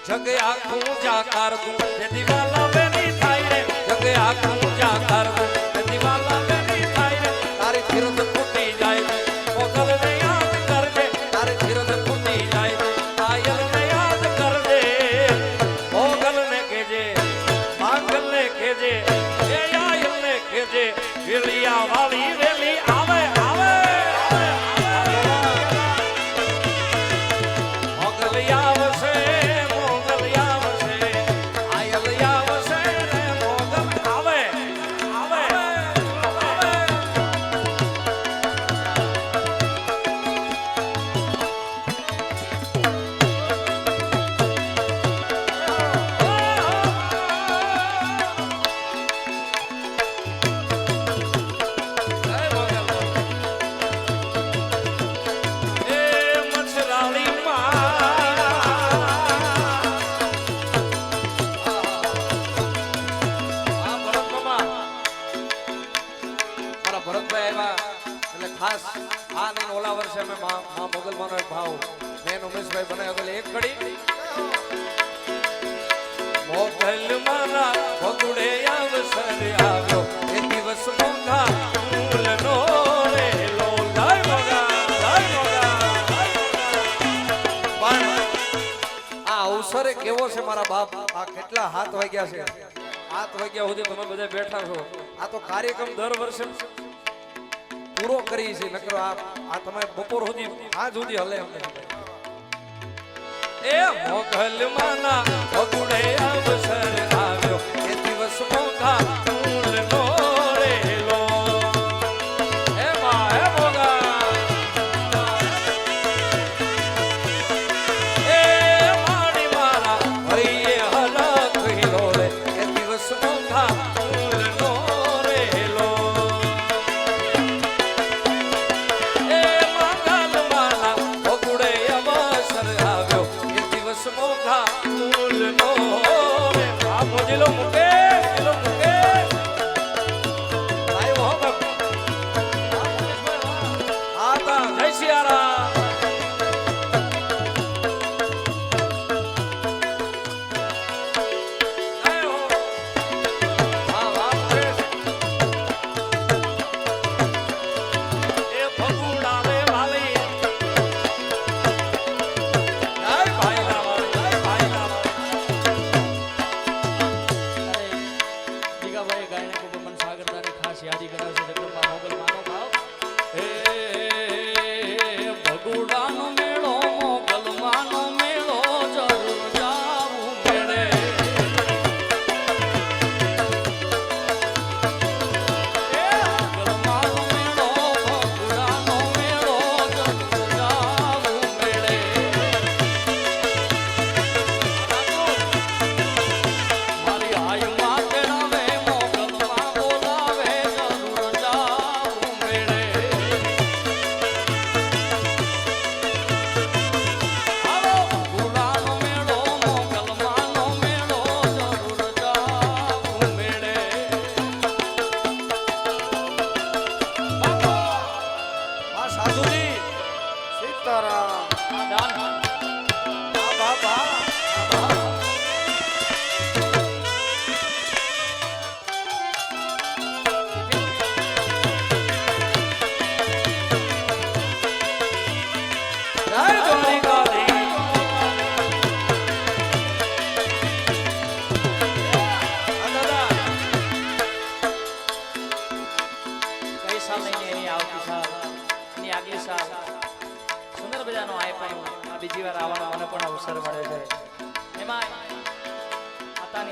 જગે આખું જાકાર તું જે દિવાલા બેની થાય રે જગે આખું જાકાર તું જે દિવાલા બેની થાય રે તારી ધીરજ ફૂટી જાય મોગલ ને યાદ કરજે તારી ધીરજ ફૂટી જાય પાયલ ને યાદ કરજે મોગલ ને કહેજે માંગલ ને કહેજે એ આયલ ને કહેજે વેલિયા વાળી વેલી આવે આવે મોગલ આવશે खास आ नहीं ओला वर्ष में मां मोगल मानो एक भाव मैं उमेश भाई बनाया अगले एक घड़ी मोगल माना भगुड़े अवसर આવ્યો એ દિવસ મોંઘા ફૂલ નો રે લો જય મોગા પણ આ અવસર કેવો છે મારા બાપ આ કેટલા હાથ વાગ્યા છે હાથ વાગ્યા સુધી તમે બધા બેઠા છો આ તો કાર્યક્રમ દર વર્ષે પૂરો કરી છે નકરો આ તમે બપોર સુધી આજ સુધી હલે અમને એ મોગલ માના ભગુડે અવસર આવ્યો એ દિવસ મોંઘા ફૂલ નો રે લો એ મા એ મોગા એ માડી મારા હરિયે હલક હિલો રે એ દિવસ મોંઘા ફૂલ નો રે લો મોઘા ફૂલ નો રે આ મોજીલો મુકેશ લો મુકેશ આયો હો બાપ આતા જય સિયારામ આયો વાહ વાહ મુકેશ એ ભગુડા રે વાલી જય ભાઈ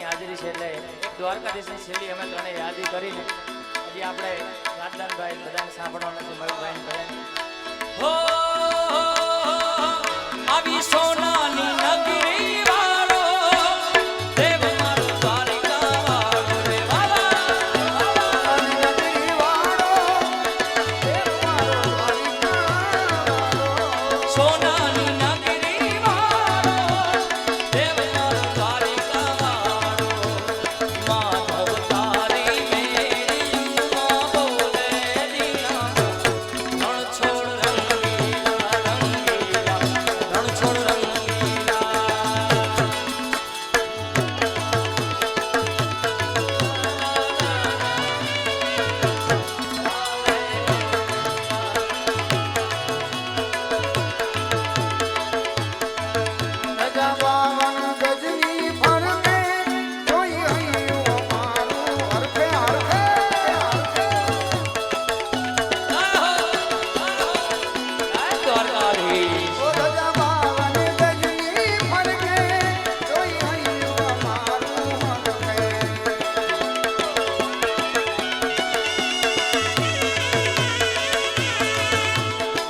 દ્વારકાની હાજરી છે એટલે એક દ્વારકાધીશની શૈલી અમે ત્રણે યાદી કરીને હજી આપણે ગાંધીભાઈ બધાને સાંભળવાના છે મયુરભાઈ બધાને હો આવી સોનાની નગરી વાળો દેવ મારો દ્વારિકા વાળો રે વાલા નગરી વાળો દેવ મારો દ્વારિકા સોનાની નગરી વાળો દેવ મારો દ્વારિકા વાળો માધવ તારી મેરી માં બોલે દીના રણ છોડ રંગીલા રણ છોડ રંગીલા ધજા બાવન ગજની ફરકે જોઈ હૈયું મારું હરખે હરખે હરખે દ્વારકાધીશ ઓ ધજા બાવન ગજની ફરકે જોઈ હૈયું મારું હરખે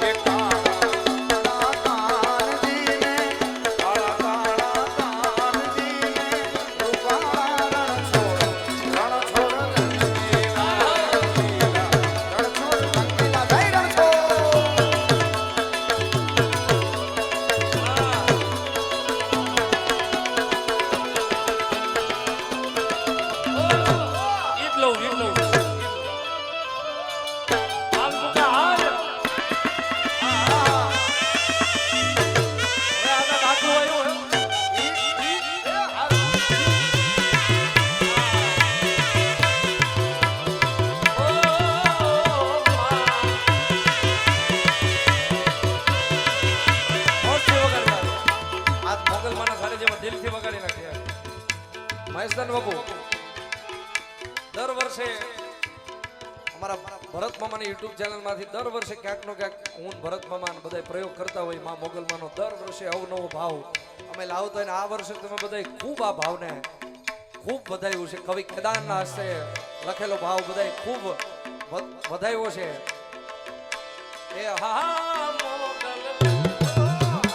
એ કાળા કાનજીને કાળા કાનજીને રૂપાળા રણ છોડ રંગીલા રણ છોડ રંગીલા જય રણ છોડ એટલો એટલો આમ મુકા હાલ હવે આગળ આખું આવ્યું દિલથી વગાડી નાખ્યા મહેશદાન બાપુ દર વર્ષે અમારા ભરત મામાની યુટ્યુબ ચેનલમાંથી દર વર્ષે ક્યાંક નો ક્યાંક હું ભરત મામા બધા પ્રયોગ કરતા હોય માં મોગલમાનો દર વર્ષે અવનવો ભાવ અમે લાવતો હોય ને આ વર્ષે તમે બધા ખૂબ આ ભાવને ખૂબ વધાર્યું છે કવિ કેદારના હસ્તે લખેલો ભાવ બધા ખૂબ વધાર્યો છે એ હા મોગલ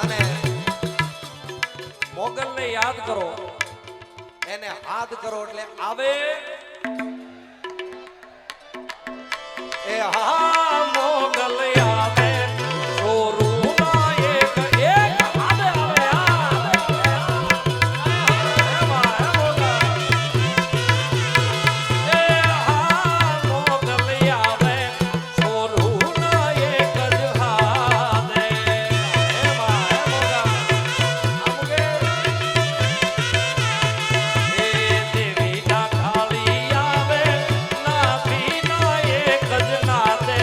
અને મોગલને યાદ કરો એને હાથ કરો એટલે આવે એ હા મોગલ આવે ચોરુના એક એક આવે એ હા મોગલ આવે ચોરુના એક જ હાથે દેવી ના ખાલી આવે ના ભીના એક જ નાતે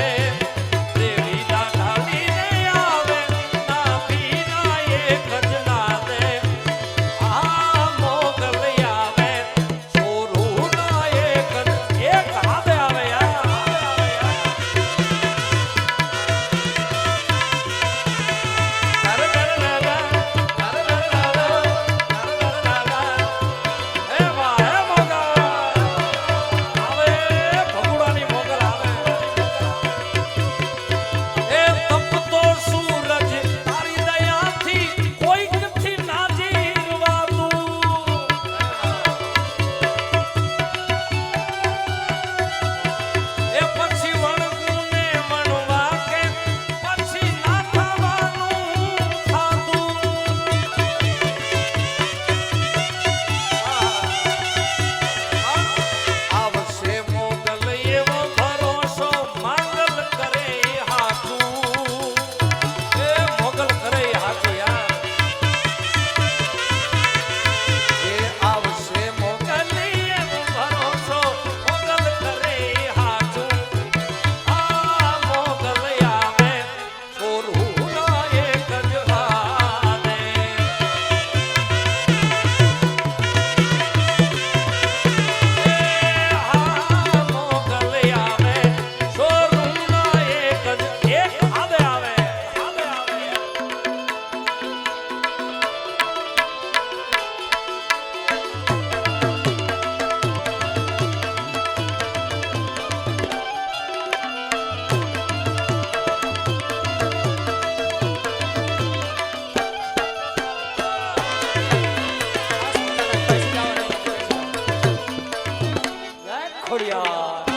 ખોડિયાર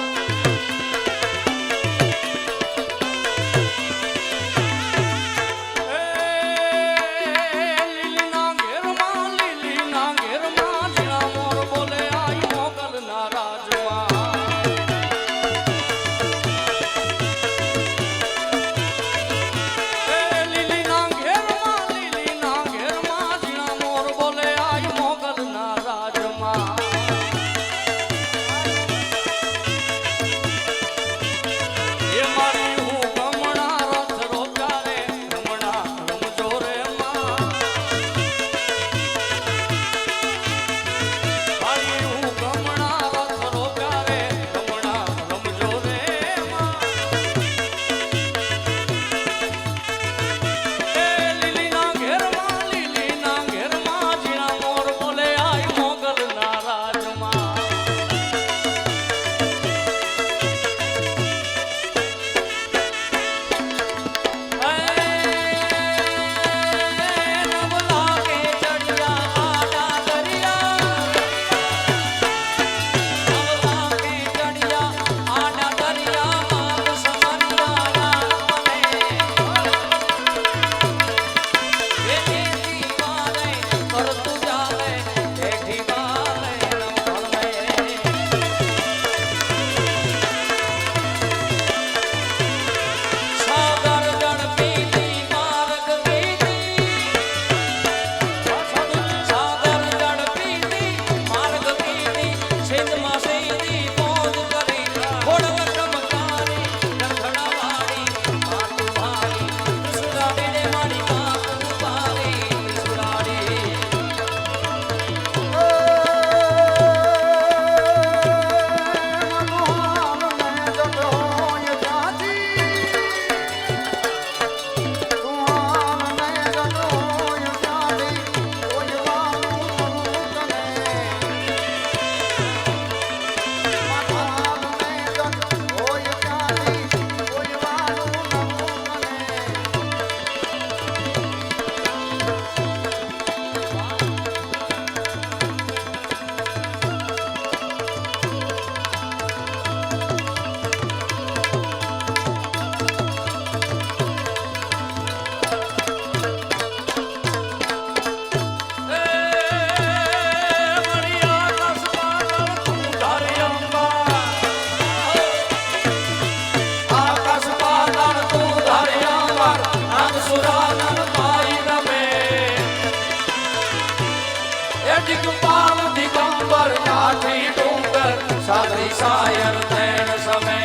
સાગરી સાયર તેણ સમય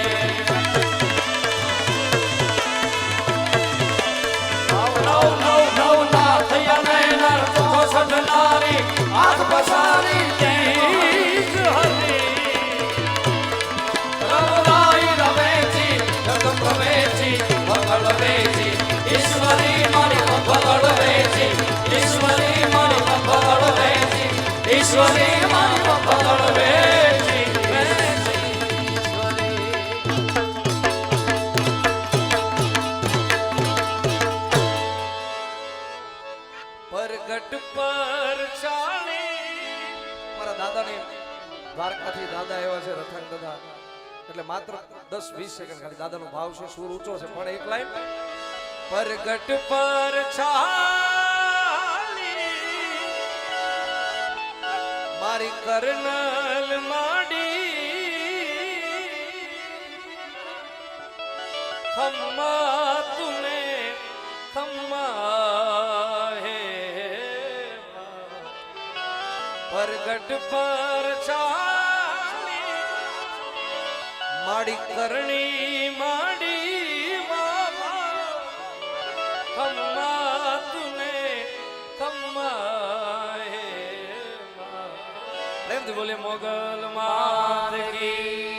નવ નાથ યનેનર તો સજનારી આંખ પસારી તેજ હરી રવદાઈ રવેચી જગ પ્રવેચી ભગળ વેચી ઈશ્વરી મારી ભગળ વેચી ઈશ્વરી મારી ભગળ વેચી ઈશ્વરી મારી ભગળ વેચી પરગટ પર ચાલી મારા દાદાને દ્વારકાથી દાદા આવ્યા છે રથાંગ દાદા એટલે માત્ર 10-20 સેકન્ડ ખાલી દાદાનો ભાવ છે સુર ઊંચો છે પણ એક લાઈન પરગટ પર ચાલી મારી કર્નલ માડી ખમ્મા તુને ખમ્મા હે પરગટ પર ચાલી માડી કરણી માડી બાબા ખમ્મા તુને ખમ્મા હે પ્રેમથી બોલે મોગલ માત કી